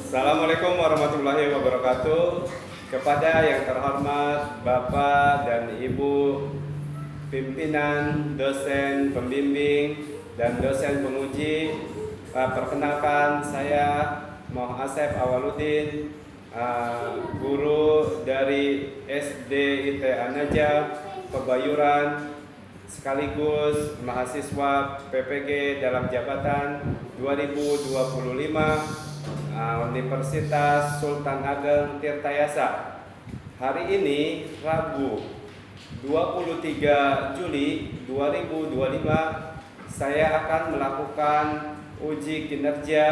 Assalamualaikum warahmatullahi wabarakatuh. Kepada yang terhormat Bapak dan Ibu pimpinan, dosen pembimbing, dan dosen penguji, perkenalkan saya Muhammad Asep Awaludin, guru dari SD IT An-Najah Pebayuran, sekaligus mahasiswa PPG dalam jabatan 2025 Universitas Sultan Ageng Tirtayasa. Hari ini Rabu 23 Juli 2025 saya akan melakukan uji kinerja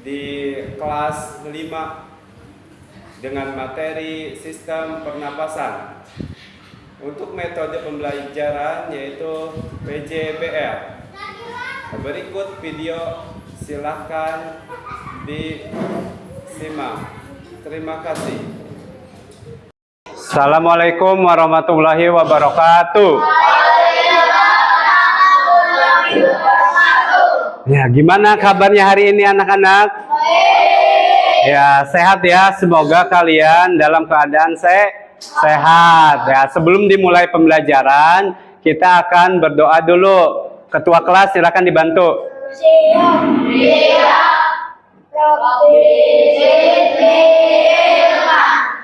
di kelas 5 dengan materi sistem pernapasan. Untuk metode pembelajaran yaitu PJBR. Berikut video, silahkan disimak. Terima kasih. Assalamualaikum warahmatullahi wabarakatuh. Ya, gimana kabarnya hari ini anak-anak? Ya, sehat ya. Semoga kalian dalam keadaan sehat. Ya, sebelum dimulai pembelajaran, kita akan berdoa dulu. Ketua kelas silakan dibantu.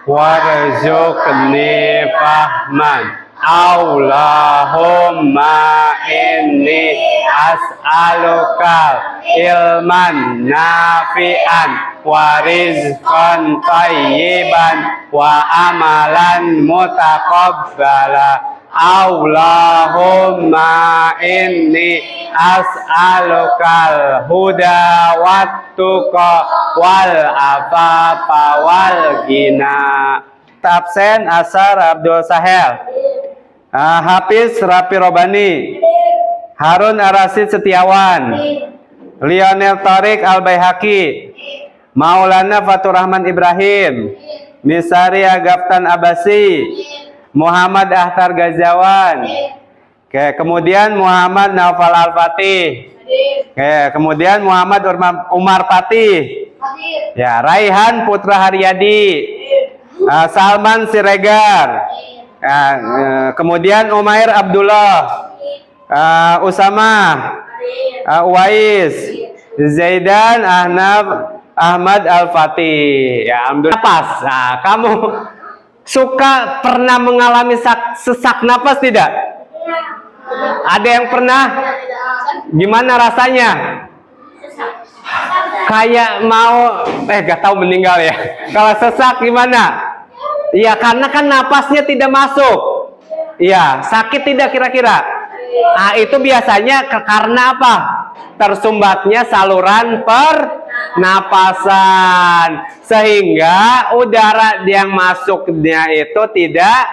Warzuqni fahman. Allahumma inni as'aluka ilman nafi'an wa rizqan thayyiban wa amalan mutaqabbala. Allahumma inni as'alukal huda wattuqa wal afafa wal ghina. Absen Asar Abdul Sahel, Hafiz Rapi Robani, Harun Arasid Setiawan, Lionel Tariq Al-Baihaqi, Maulana Fatur Rahman Ibrahim, Misari Agaftan Abasi, Muhammad Ahtar Gazawan. Oke, kemudian Muhammad Naufal Al-Fatih. Oke, kemudian Muhammad Umar Fatih. Ya, Raihan Putra Haryadi. Salman Siregar. Kemudian Umair Abdullah. Usama. Uwais. Zaidan Ahmad Al-Fatih. Ya, alhamdulillah. Napas. Nah, kamu suka pernah mengalami sesak napas tidak? Ada yang pernah? Gimana rasanya? Kayak mau gak tahu meninggal ya. Kalau sesak gimana? Iya, karena kan napasnya tidak masuk. Iya, sakit tidak kira-kira? Nah, itu biasanya karena apa? Tersumbatnya saluran pernapasan, sehingga udara yang masuknya itu tidak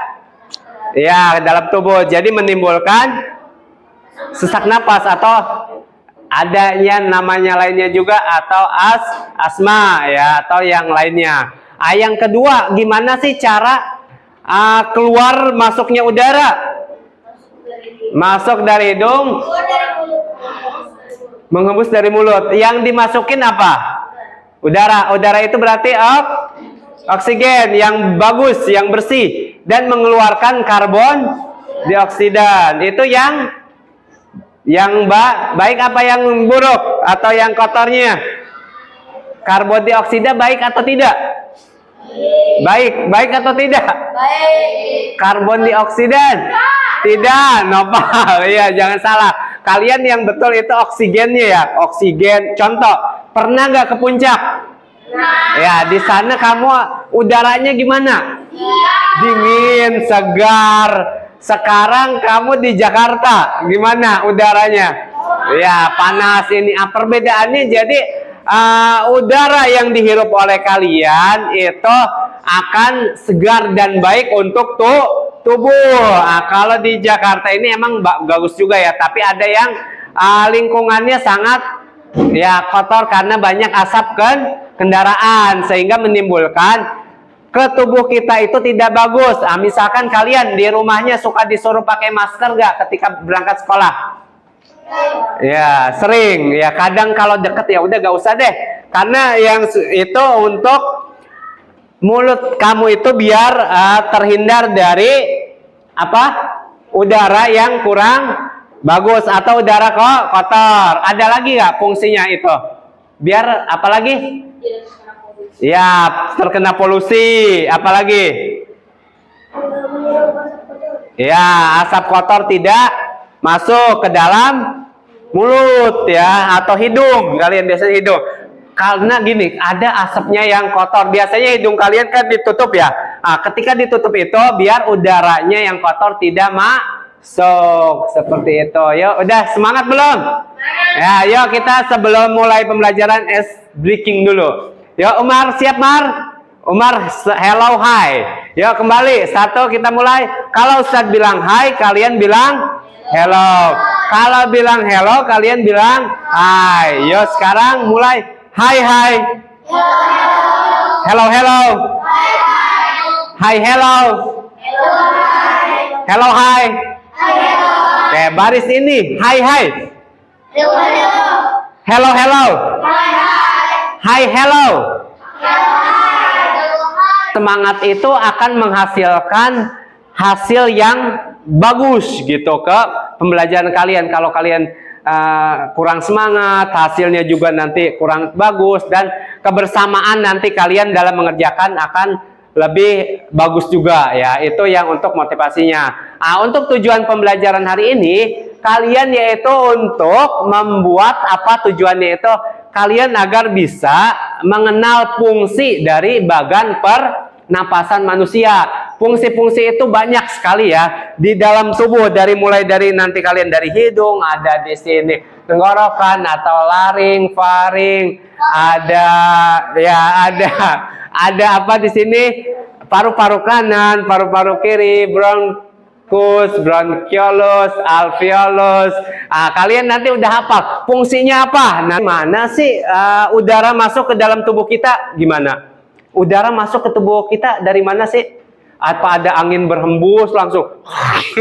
ya dalam tubuh, jadi menimbulkan sesak napas atau adanya namanya lainnya juga atau asma ya, atau yang lainnya. Yang kedua, gimana sih cara keluar masuknya udara? Masuk dari hidung, menghembus dari mulut. Yang dimasukin apa? Udara. Udara itu berarti oksigen yang bagus, yang bersih, dan mengeluarkan karbon dioksida. Itu yang baik apa yang buruk atau yang kotornya? Karbon dioksida baik atau tidak? Baik atau tidak? Baik. Karbon dioksida tidak, nopal. Iya, jangan salah. Kalian yang betul itu oksigennya ya, oksigen. Contoh, pernah nggak ke puncak? Ya, di sana kamu udaranya gimana? Dingin, segar. Sekarang kamu di Jakarta, gimana udaranya? Ya, panas ini. Perbedaannya jadi udara yang dihirup oleh kalian itu akan segar dan baik untuk tubuh. Kalau di Jakarta ini emang bagus juga ya, tapi ada yang lingkungannya sangat ya kotor karena banyak asap kendaraan, sehingga menimbulkan ke tubuh kita itu tidak bagus. Misalkan kalian di rumahnya suka disuruh pakai masker gak ketika berangkat sekolah? Ya, sering. Ya, kadang kalau deket ya udah gak usah deh. Karena yang itu untuk mulut kamu itu biar terhindar dari apa? Udara yang kurang bagus atau udara kok kotor. Ada lagi nggak fungsinya itu? Biar apa lagi? Ya, terkena polusi. Apalagi? Ya, asap kotor tidak masuk ke dalam mulut ya atau hidung. Kalian biasanya hidung. Karena gini, ada asapnya yang kotor. Biasanya hidung kalian kan ditutup ya. Nah, ketika ditutup itu biar udaranya yang kotor tidak masuk. Seperti itu. Yuk, udah semangat belum? Ya, yuk kita sebelum mulai pembelajaran ice breaking dulu. Yuk Umar, siap Mar? Umar, hello, hi. Yuk kembali, satu kita mulai. Kalau Ustadz bilang hi, kalian bilang hello. Kalau bilang hello, kalian bilang hi. Yuk sekarang mulai. Hi, hi. Hello, hello. Hi, hello. Hello, hi. Oke, baris ini. Hi, hi. Hello, hello. Hi, hello. Semangat itu akan menghasilkan hasil yang bagus gitu ke pembelajaran kalian. Kalau kalian kurang semangat, hasilnya juga nanti kurang bagus, dan kebersamaan nanti kalian dalam mengerjakan akan lebih bagus juga ya. Itu yang untuk motivasinya. Untuk tujuan pembelajaran hari ini kalian yaitu untuk membuat apa tujuannya itu kalian agar bisa mengenal fungsi dari bagan pernapasan manusia. Fungsi-fungsi itu banyak sekali ya di dalam tubuh, mulai dari nanti kalian dari hidung, ada di sini tenggorokan atau laring, faring, ada apa di sini paru-paru kanan, paru-paru kiri, bronchiolus, alveolus. Kalian nanti udah hafal fungsinya apa. Nah, mana sih udara masuk ke dalam tubuh kita? Gimana? Udara masuk ke tubuh kita dari mana sih? Apa ada angin berhembus langsung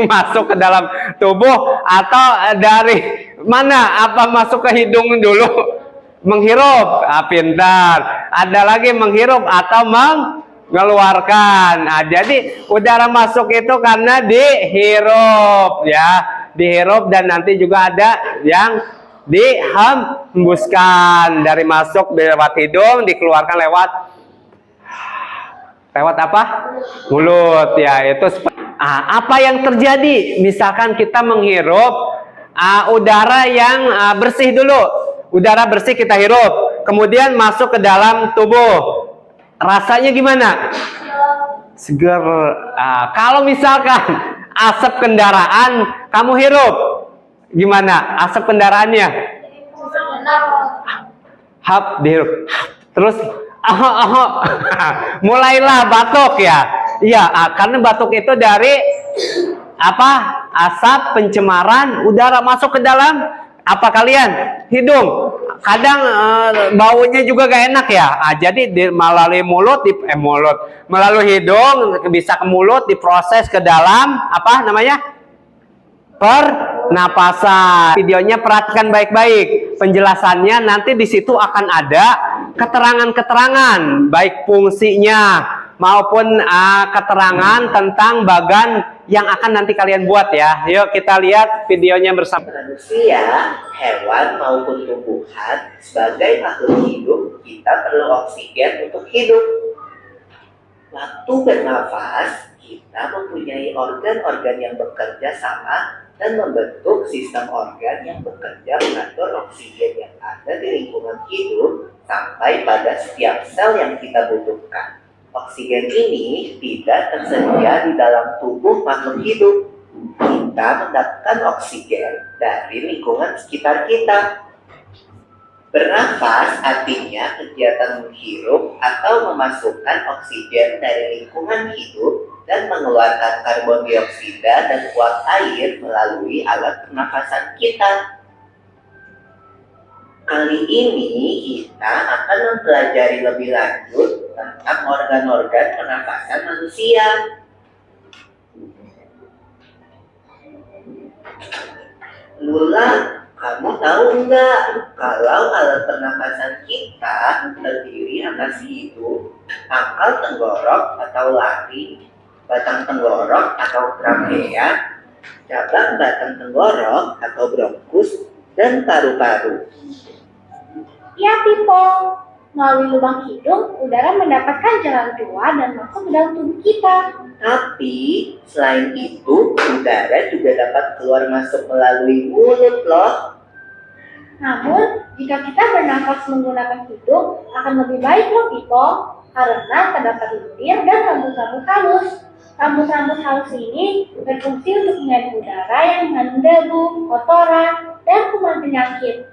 masuk ke dalam tubuh, atau dari mana? Apa masuk ke hidung dulu? Menghirup. Pintar. Ada lagi menghirup atau mengeluarkan. Jadi udara masuk itu karena dihirup ya, dihirup, dan nanti juga ada yang dihembuskan, dari masuk lewat hidung, dikeluarkan lewat apa? Mulut ya. Itu apa yang terjadi misalkan kita menghirup udara yang bersih dulu. Udara bersih kita hirup, kemudian masuk ke dalam tubuh. Rasanya gimana? Seger. Kalau misalkan asap kendaraan kamu hirup, gimana asap kendaraannya? Hap, dihirup. Terus mulailah batuk ya. Iya, karena batuk itu dari apa? Asap pencemaran udara masuk ke dalam apa kalian? Hidung. Kadang baunya juga gak enak ya. Jadi melalui mulut, melalui hidung bisa ke mulut, diproses ke dalam apa namanya? Pernapasan. Videonya perhatikan baik-baik. Penjelasannya nanti di situ akan ada keterangan-keterangan, baik fungsinya maupun keterangan tentang bagan yang akan nanti kalian buat ya. Yuk kita lihat videonya bersama. Manusia, hewan maupun tumbuhan, sebagai makhluk hidup, kita perlu oksigen untuk hidup. Waktu bernafas, kita mempunyai organ-organ yang bekerja sama dan membentuk sistem organ yang bekerja mengatur oksigen yang ada di lingkungan hidup sampai pada setiap sel yang kita butuhkan. Oksigen ini tidak tersedia di dalam tubuh makhluk hidup. Kita mendapatkan oksigen dari lingkungan sekitar kita. Bernafas artinya kegiatan menghirup atau memasukkan oksigen dari lingkungan hidup dan mengeluarkan karbon dioksida dan uap air melalui alat pernafasan kita. Kali ini kita akan mempelajari lebih lanjut tentang organ-organ pernafasan manusia. Lula Kamu tahu nggak kalau alat pernapasan kita terdiri atas hidung, pangkal tenggorok atau laring, batang tenggorok atau trakea, cabang batang tenggorok atau bronkus, dan paru-paru. Ya, Pipo. Melalui lubang hidung, udara mendapatkan jalan keluar dan masuk ke dalam tubuh kita. Tapi selain itu, udara juga dapat keluar masuk melalui mulut loh. Namun, jika kita bernafas menggunakan hidung, akan lebih baik loh, Pipo. Karena terdapat lendir dan rambut-rambut halus. Rambut-rambut halus ini berfungsi untuk menyaring udara yang mengandung debu, kotoran, dan kuman penyakit.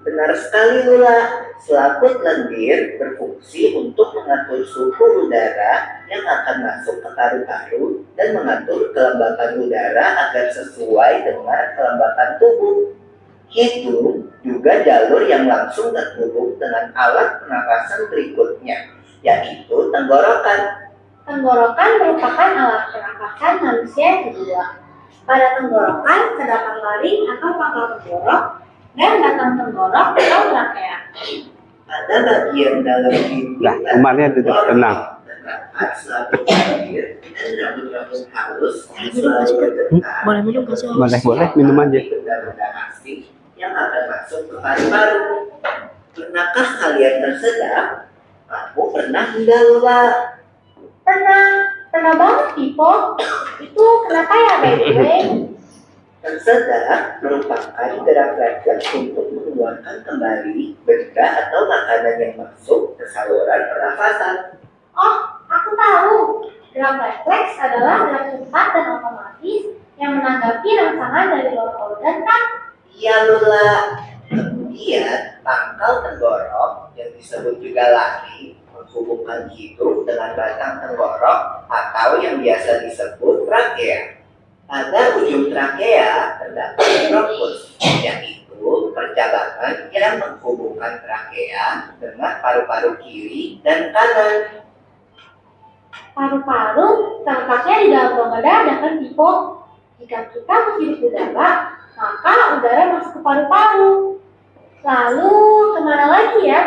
Benar sekali Lula, selaput lendir berfungsi untuk mengatur suhu udara yang akan masuk ke paru-paru dan mengatur kelembapan udara agar sesuai dengan kelembapan tubuh. Hidung juga jalur yang langsung terhubung dengan alat pernapasan berikutnya, yaitu tenggorokan. Tenggorokan merupakan alat pernapasan manusia yang kedua. Pada tenggorokan terdapat laring atau pangkal tenggorok dan batang tenggorok atau trakea. Pada bagian dalam hidung, Lah, umatnya duduk tenang. terdapat selaput lendir dan rambut-rambut halus yang selalu bergetar. Boleh minum gak sih? Boleh, minum aja. Benda-benda asing yang akan masuk ke paru-paru. Pernahkah kalian tersedak? Kamu pernah enggak Lula? Pernah banget, Pipo. Itu kenapa ya, by the way? Tersedak merupakan gerak refleks untuk mengeluarkan kembali benda atau makanan yang masuk ke saluran pernafasan. Oh, aku tahu. Gerak refleks adalah gerak cepat dan otomatis yang menanggapi rangsangan dari luar organ kan? Iya Lula. Kemudian pangkal tenggorok yang disebut juga laring menghubungkan hidung dengan batang tenggorok atau yang biasa disebut trakea. Pada ujung trakea terdapat bronkus, yaitu percabangan yang menghubungkan trakea dengan paru-paru kiri dan kanan. Paru-paru terletaknya di dalam rongga dada kan, Pipo? Jika kita menghirup udara, maka udara masuk ke paru-paru. Lalu kemana lagi ya?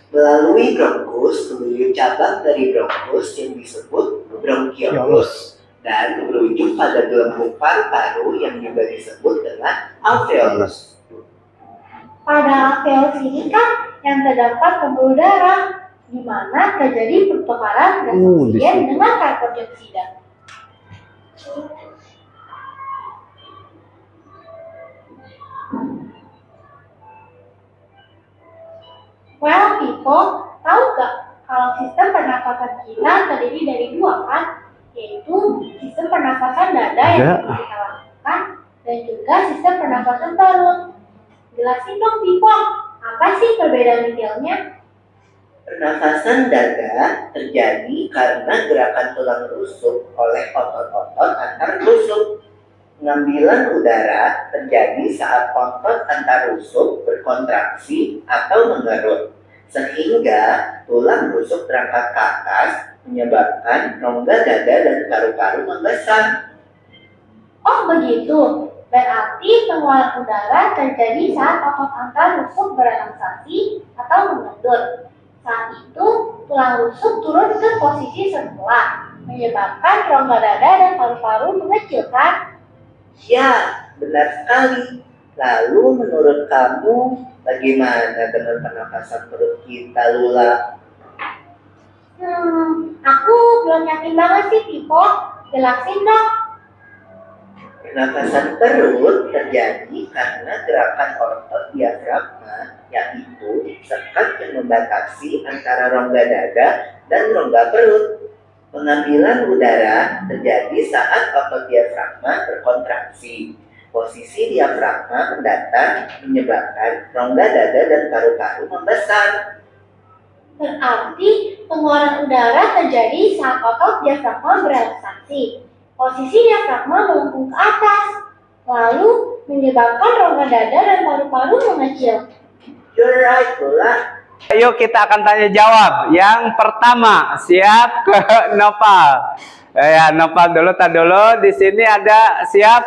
Melalui bronkus menuju cabang dari bronkus yang disebut bronkiolus dan berujung pada gelembung paru-paru yang juga disebut dengan alveolus. Pada alveolus ini kan yang terdapat pembuluh darah, di mana terjadi pertukaran gas di oksigen situ. dengan karbon dioksida. Well, Pipo, tahu gak kalau sistem pernafasan kita terdiri dari dua kan? Yaitu sistem pernafasan dada yang Ya. bisa kita lakukan dan juga sistem pernafasan perut. Jelasin dong, Pipo, apa sih perbedaan detailnya? Pernafasan dada terjadi karena gerakan tulang rusuk oleh otot-otot antar rusuk. Pengambilan udara terjadi saat otot antar rusuk berkontraksi atau mengerut, sehingga tulang rusuk terangkat ke atas, menyebabkan rongga dada dan paru-paru membesar. Oh begitu, berarti pengeluaran udara terjadi saat otot antar rusuk berelaksasi atau mengendur. Saat itu, tulang rusuk turun ke posisi sebelah, menyebabkan rongga dada dan paru-paru mengecil kan? Ya, benar sekali. Lalu menurut kamu, bagaimana dengan pernapasan perut kita, Lula? Aku belum yakin banget sih, Pipo. Jelasin dong. Pernapasan perut terjadi karena gerakan otot diafragma, yaitu sekat yang membatasi antara rongga dada dan rongga perut. Pengambilan udara terjadi saat otot diafragma berkontraksi. Posisi diafragma mendatar menyebabkan rongga dada dan paru-paru membesar. Berarti pengeluaran udara terjadi saat otot diafragma berelaksasi. Posisi diafragma melengkung ke atas, lalu menyebabkan rongga dada dan paru-paru mengecil. You're right, Lula. Ayo kita akan tanya jawab. Yang pertama, siap ke Nopal. Ya, Nopal dulu, tak dulu. Di sini ada siap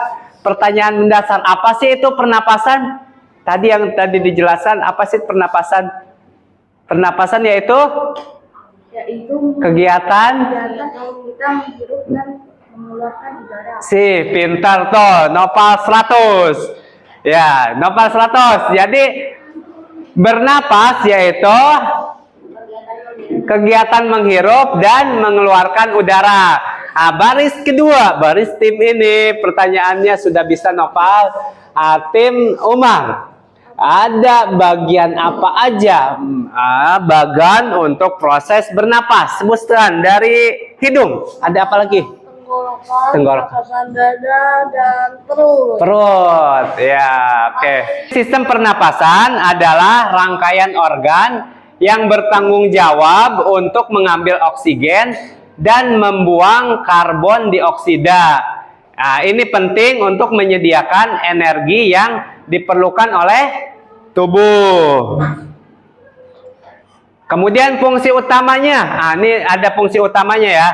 pertanyaan mendasar. Apa sih itu pernapasan? Tadi yang tadi dijelaskan, apa sih pernapasan? Pernapasan yaitu kegiatan kita menghirup dan mengeluarkan udara. pintar tuh, Nopal 100. Ya, Nopal 100. Jadi bernapas yaitu kegiatan menghirup dan mengeluarkan udara. Baris kedua, baris tim ini pertanyaannya sudah bisa Nopal. Tim Umar, ada bagian apa aja bagian untuk proses bernapas? Sebutkan dari hidung. Ada apa lagi? Tenggorokan, pernapasan dada, dan perut. Perut, ya, oke. Sistem pernapasan adalah rangkaian organ yang bertanggung jawab untuk mengambil oksigen dan membuang karbon dioksida. Nah, ini penting untuk menyediakan energi yang diperlukan oleh tubuh. Kemudian fungsi utamanya, ini ada fungsi utamanya ya.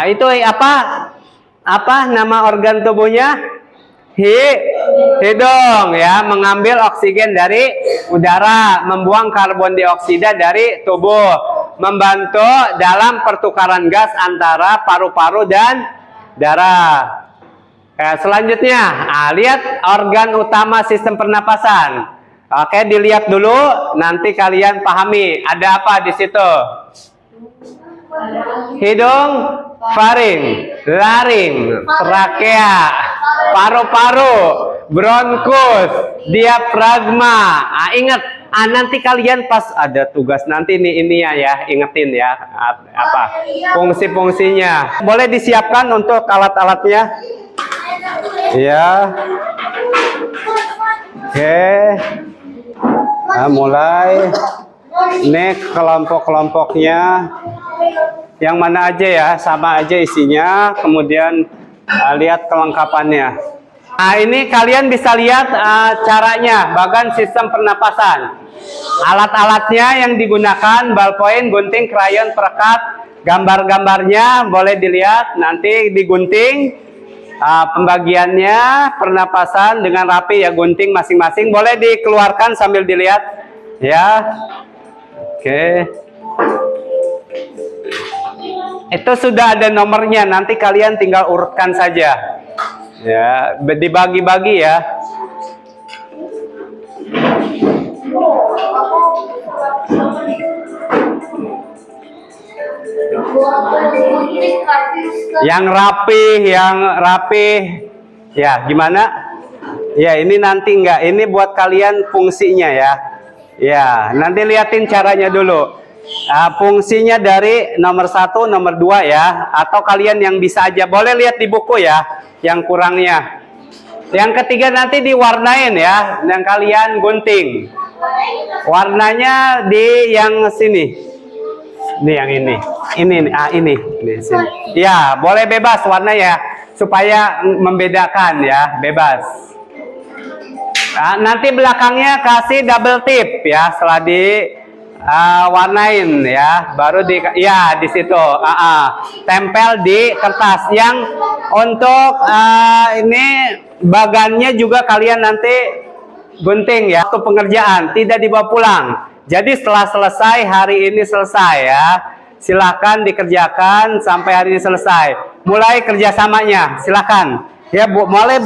Itu apa? Apa nama organ tubuhnya? Hidung ya, mengambil oksigen dari udara, membuang karbon dioksida dari tubuh, membantu dalam pertukaran gas antara paru-paru dan darah. Selanjutnya, lihat organ utama sistem pernapasan. Oke, dilihat dulu, nanti kalian pahami ada apa di situ. Hidung, faring, laring, trakea, paru-paru, bronkus, diafragma. Ingat, nanti kalian pas ada tugas nanti ini ya, ingetin ya apa fungsi-fungsinya. Boleh disiapkan untuk alat-alatnya. Ya. Oke. Mulai. Ini kelompok-kelompoknya. Yang mana aja ya, sama aja isinya. Kemudian lihat kelengkapannya. Ini kalian bisa lihat caranya, bagan sistem pernapasan. Alat-alatnya yang digunakan, ballpoint, gunting, krayon, perekat, gambar-gambarnya boleh dilihat, nanti digunting. Pembagiannya pernapasan dengan rapi ya, gunting masing-masing, boleh dikeluarkan sambil dilihat ya. Oke. Itu sudah ada nomornya, nanti kalian tinggal urutkan saja. Ya, dibagi-bagi ya. Yang rapih. Ya, gimana? Ya, ini nanti enggak. Ini buat kalian fungsinya ya. Ya, nanti liatin caranya dulu. Fungsinya dari nomor 1, nomor 2 ya. Atau kalian yang bisa aja. Boleh lihat di buku ya. Yang kurangnya. Yang ketiga nanti diwarnain ya. Yang kalian gunting. Warnanya di yang sini. Ini yang ini. Ini sini. Ya, boleh bebas warna ya. Supaya membedakan ya. Bebas. Nanti belakangnya kasih double tip ya. Setelah di warnain ya, baru di situ tempel di kertas. Yang untuk ini bagannya juga kalian nanti gunting ya. Untuk pengerjaan tidak dibawa pulang. Jadi setelah selesai, hari ini selesai ya, silakan dikerjakan sampai hari ini selesai. Mulai kerjasamanya silakan ya. Mulai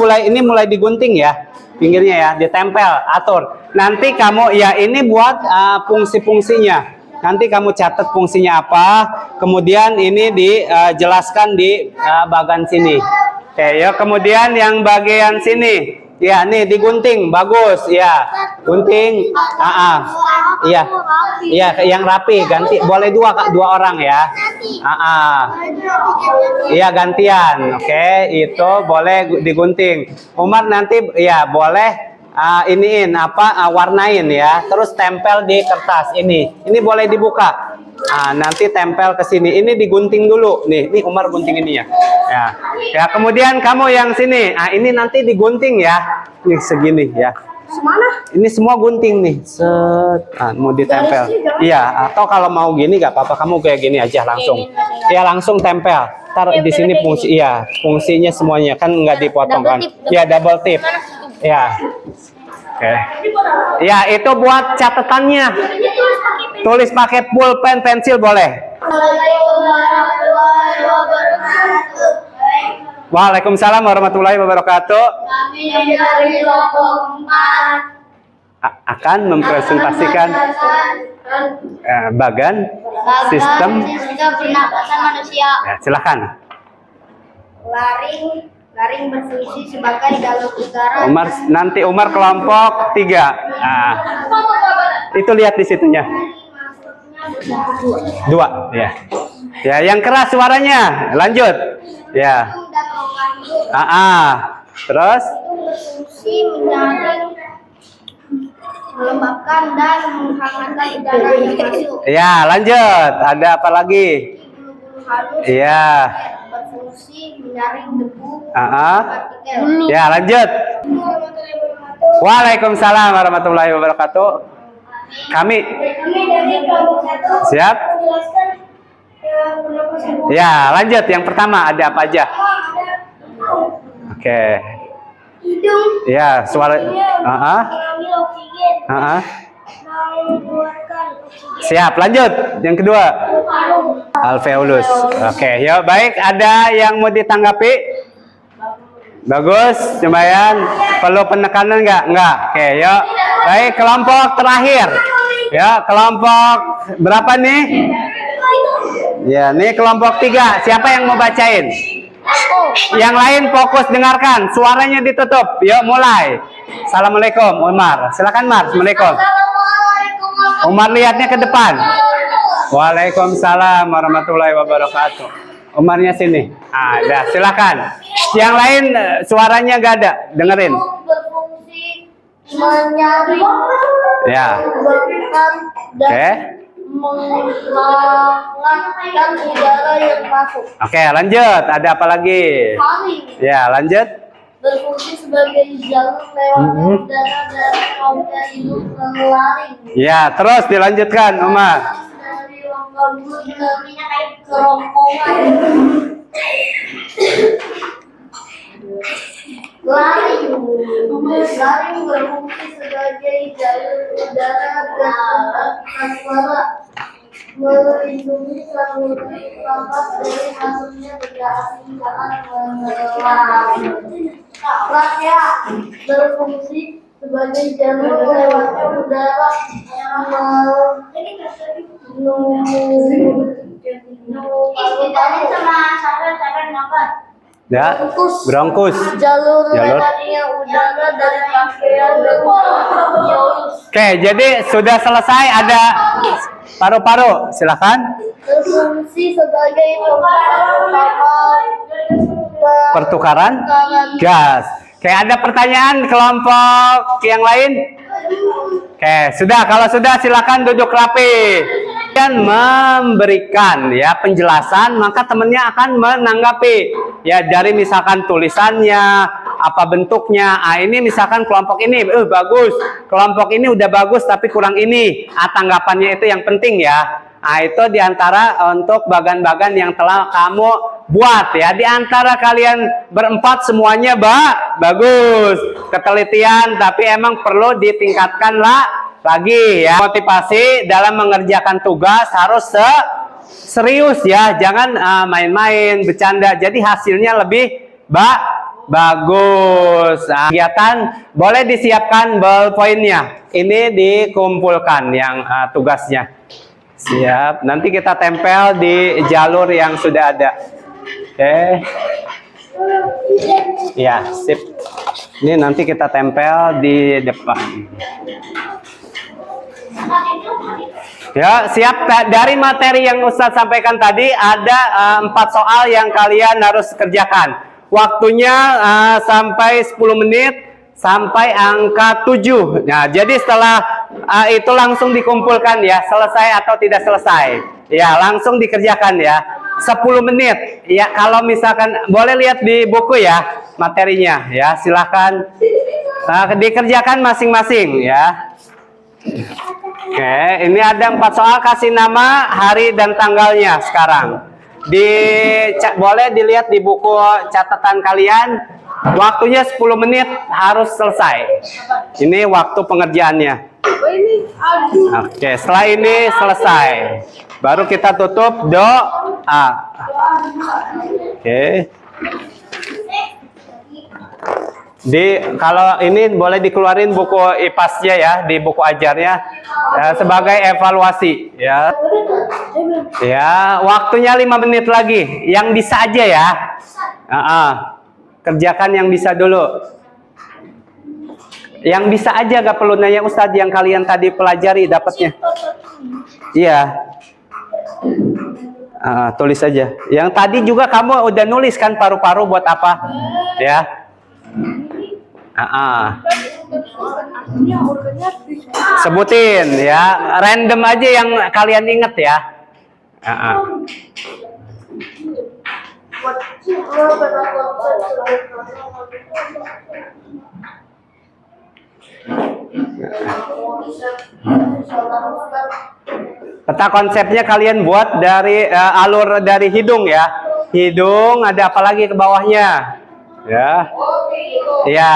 digunting ya, pinggirnya ya, ditempel, atur. Nanti kamu ya, ini buat fungsi-fungsinya. Nanti kamu catat fungsinya apa, kemudian ini dijelaskan di bagian sini. Oke ya, kemudian yang bagian sini ya, nih digunting, bagus ya, gunting. Iya, yang rapi, ganti, boleh dua orang ya. Iya, gantian. Oke, itu boleh digunting. Umar nanti ya boleh warnain ya, terus tempel di kertas ini boleh dibuka. Nanti tempel ke sini, ini digunting dulu nih Umar gunting ini ya. Ya, kemudian kamu yang sini, ini nanti digunting ya, nih segini ya. Semana? Ini semua gunting nih, set, mau ditempel. Iya, atau kalau mau gini gak apa-apa, kamu kayak gini aja langsung. Ya langsung tempel. Ntar di sini fungsi, iya fungsinya semuanya kan nggak dipotong kan? Ya double tip. Ya. Oke. Ya itu buat catatannya. Tulis pakai pulpen, pensil boleh. Waalaikumsalam warahmatullahi wabarakatuh. Kami dari kelompok 4 Akan mempresentasikan bagan sistem. pernapasan manusia. Ya, silakan. Laring berfungsi sebagai jalur udara. Umar kelompok 3. Nah, itu lihat di situnya. 2 ya. Ya, yang keras suaranya. Lanjut. Ya. Terus Berfungsi menyaring, melembabkan dan menghangatkan udara yang masuk. ya, lanjut. Ada apa lagi? Bulu-bulu halus Iya. berfungsi menyaring debu, Ah. partikel. Ya, lanjut. Waalaikumsalam warahmatullahi wabarakatuh. Kami Kami dari kelompok 1 siap. menjelaskan pernapasan. Ya, lanjut. Yang pertama ada apa aja? Oke. Hidung Ya, suara. mengambil oksigen, mengeluarkan oksigen. Siap, lanjut. Yang kedua, Paru. alveolus. Oke, yuk baik. Ada yang mau ditanggapi? Bagus, Cembayan. Perlu penekanan nggak? Nggak. Oke, yuk. Baik, kelompok terakhir. Ya, kelompok berapa nih? Ya, nih kelompok 3. Siapa yang mau bacain? Yang lain fokus dengarkan. Suaranya ditutup. Yuk, mulai. Assalamualaikum, Umar. Silakan, Mar. Assalamualaikum. Umar lihatnya ke depan. Waalaikumsalam warahmatullahi wabarakatuh. Umarnya sini. Ada, silakan. Yang lain suaranya gak ada, dengerin. Berfungsi menyaring, Ya. melembabkan dan menghangatkan udara yang masuk. Oke, lanjut. Ada apa lagi? Laring Ya, lanjut. berfungsi sebagai jalur lewatnya udara dari rongga hidung ke laring. Ya, terus dilanjutkan, Umar. Dari rongga mulut ke kerongkongan. Laring berfungsi sebagai jalur udara dan suara, melindungi saluran nafas dari masuknya benda asing saat menyelam. Trachea berfungsi sebagai jalur lewatnya udara Ya, bronkus. jalur lewatnya udara dari trachea dan alveolus. Oke, jadi sudah selesai. Ada paru-paru. Silakan. Berfungsi sebagai Pertukaran gas. Oke, ada pertanyaan kelompok yang lain? Oke, sudah. Kalau sudah silakan duduk rapi. Dan memberikan ya penjelasan, maka temennya akan menanggapi ya dari misalkan tulisannya, apa bentuknya. Ini misalkan kelompok ini bagus, kelompok ini udah bagus tapi kurang ini. Tanggapannya itu yang penting ya. Itu diantara untuk bagan-bagan yang telah kamu buat ya. Diantara kalian berempat semuanya bagus, ketelitian, tapi emang perlu ditingkatkan lagi ya. Motivasi dalam mengerjakan tugas harus serius ya, jangan main-main, bercanda. Jadi hasilnya lebih bagus. Kegiatan boleh disiapkan ballpointnya. Ini dikumpulkan yang tugasnya. Siap. Nanti kita tempel di jalur yang sudah ada. Oke. Ya, sip. Ini nanti kita tempel di depan. Ya, siap. Dari materi yang Ustadz sampaikan tadi ada 4 soal yang kalian harus kerjakan. Waktunya sampai 10 menit sampai angka 7. Nah, jadi setelah itu langsung dikumpulkan ya, selesai atau tidak selesai. Ya, langsung dikerjakan ya. 10 menit. Ya, kalau misalkan boleh lihat di buku ya materinya ya, silakan dikerjakan masing-masing ya. Oke, ini ada 4 soal, kasih nama, hari dan tanggalnya sekarang. Boleh dilihat di buku catatan kalian. Waktunya 10 menit harus selesai. Ini waktu pengerjaannya. Oke, setelah ini selesai. Baru kita tutup doa. Oke. Kalau ini boleh dikeluarin buku IPAS-nya ya, di buku ajarnya sebagai evaluasi ya. Ya, waktunya 5 menit lagi. Yang bisa aja ya. Kerjakan yang bisa dulu. Yang bisa aja, gak perlu nanya Ustadz, yang kalian tadi pelajari dapatnya. Iya. Tulis aja. Yang tadi juga kamu udah nulis kan paru-paru buat apa? Ya. Sebutin ya, random aja yang kalian inget ya. Peta konsepnya kalian buat dari alur dari hidung ya. Hidung, ada apa lagi ke bawahnya? Ya. Ya,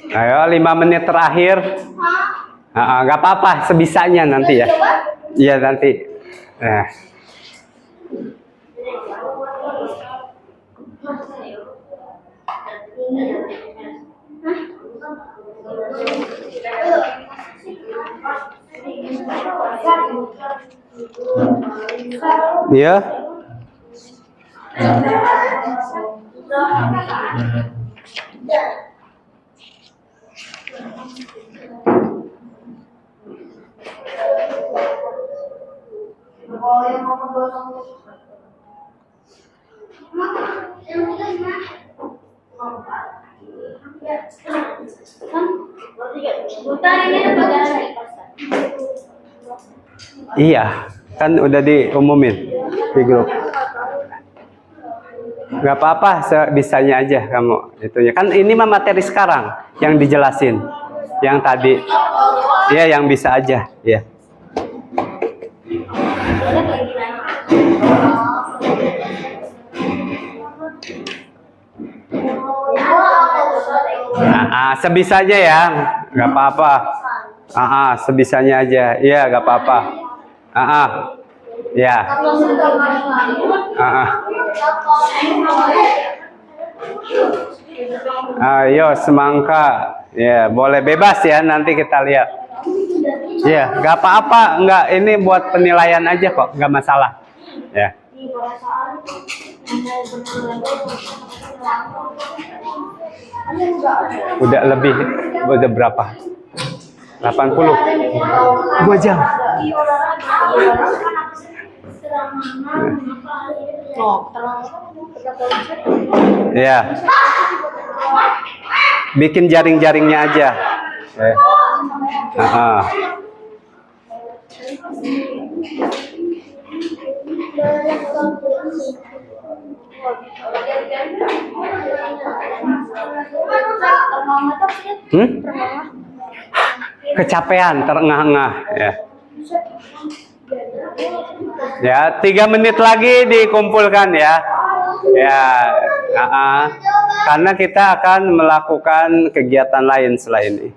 Ayo 5 menit terakhir. Gak apa-apa, sebisanya nanti ya. Iya nanti. Iya. Iya, kan udah diumumin di grup. Gak apa-apa, sebisanya aja kamu itunya. Kan ini mah materi sekarang yang dijelasin. Yang tadi. Iya, yang bisa aja, ya. Sebisanya ya, nggak apa-apa. Sebisanya aja, iya nggak apa-apa. Ya. Ayo semangka, ya boleh bebas ya, nanti kita lihat. Ya, nggak apa-apa, nggak, ini buat penilaian aja kok, nggak masalah. Ya. Udah lebih, udah berapa? 80. 2 jam. Ya. Bikin jaring-jaringnya aja. Kecapean, terengah-engah ya. Ya, 3 menit lagi dikumpulkan ya. Ya, karena kita akan melakukan kegiatan lain setelah ini.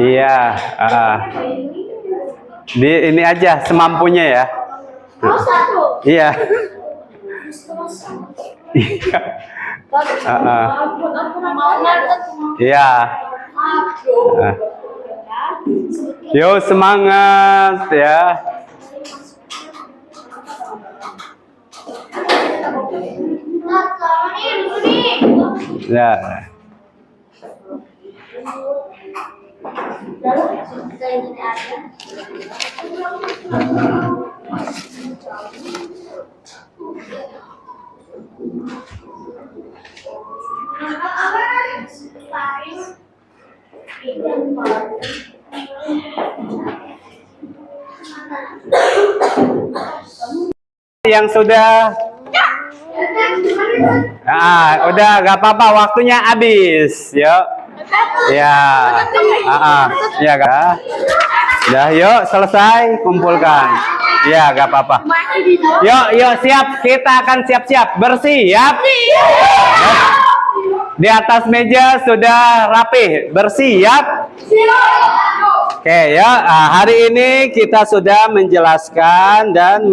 Iya, ini aja semampunya ya. Iya. Iya. Yo semangat ya. Ya. yang sudah? Udah gak apa-apa, waktunya habis. Yuk. Ya. Ya gak? Udah, yuk selesai, kumpulkan. Ya, gak apa-apa. Yuk, siap. Kita akan siap-siap. Bersiap. Di atas meja sudah rapi. Bersiap. Oke, ya. Hari ini kita sudah menjelaskan dan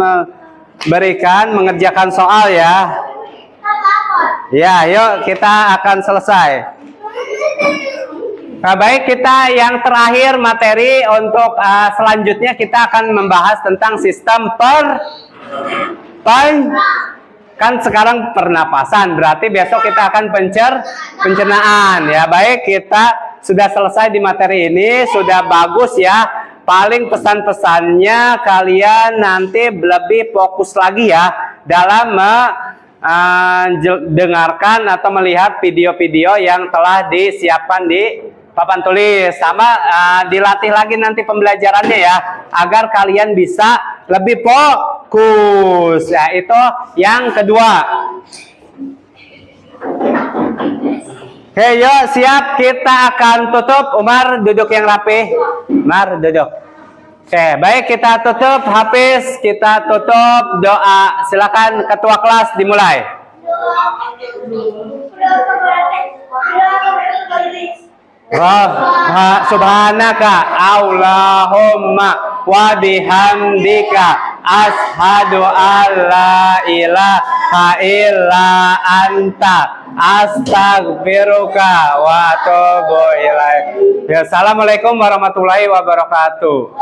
mengerjakan soal ya. Ya, yuk kita akan selesai. Nah, baik, kita yang terakhir materi untuk selanjutnya kita akan membahas tentang sistem kan sekarang pernapasan, berarti besok kita akan pencernaan ya. Baik, kita sudah selesai di materi ini, sudah bagus ya. Paling pesan-pesannya kalian nanti lebih fokus lagi ya dalam dengarkan atau melihat video-video yang telah disiapkan di papan tulis, sama dilatih lagi nanti pembelajarannya ya, agar kalian bisa lebih fokus ya. Itu yang kedua. Oke, yuk siap, kita akan tutup. Umar duduk yang rapi. Umar duduk. Oke, baik, kita tutup. Hafiz, kita tutup. Doa, silakan ketua kelas dimulai. Subhanaka Allahumma wa bihamdika ashhadu an la ilaha illa anta astaghfiruka wa atubu ilaik. Ya, assalamualaikum warahmatullahi wabarakatuh.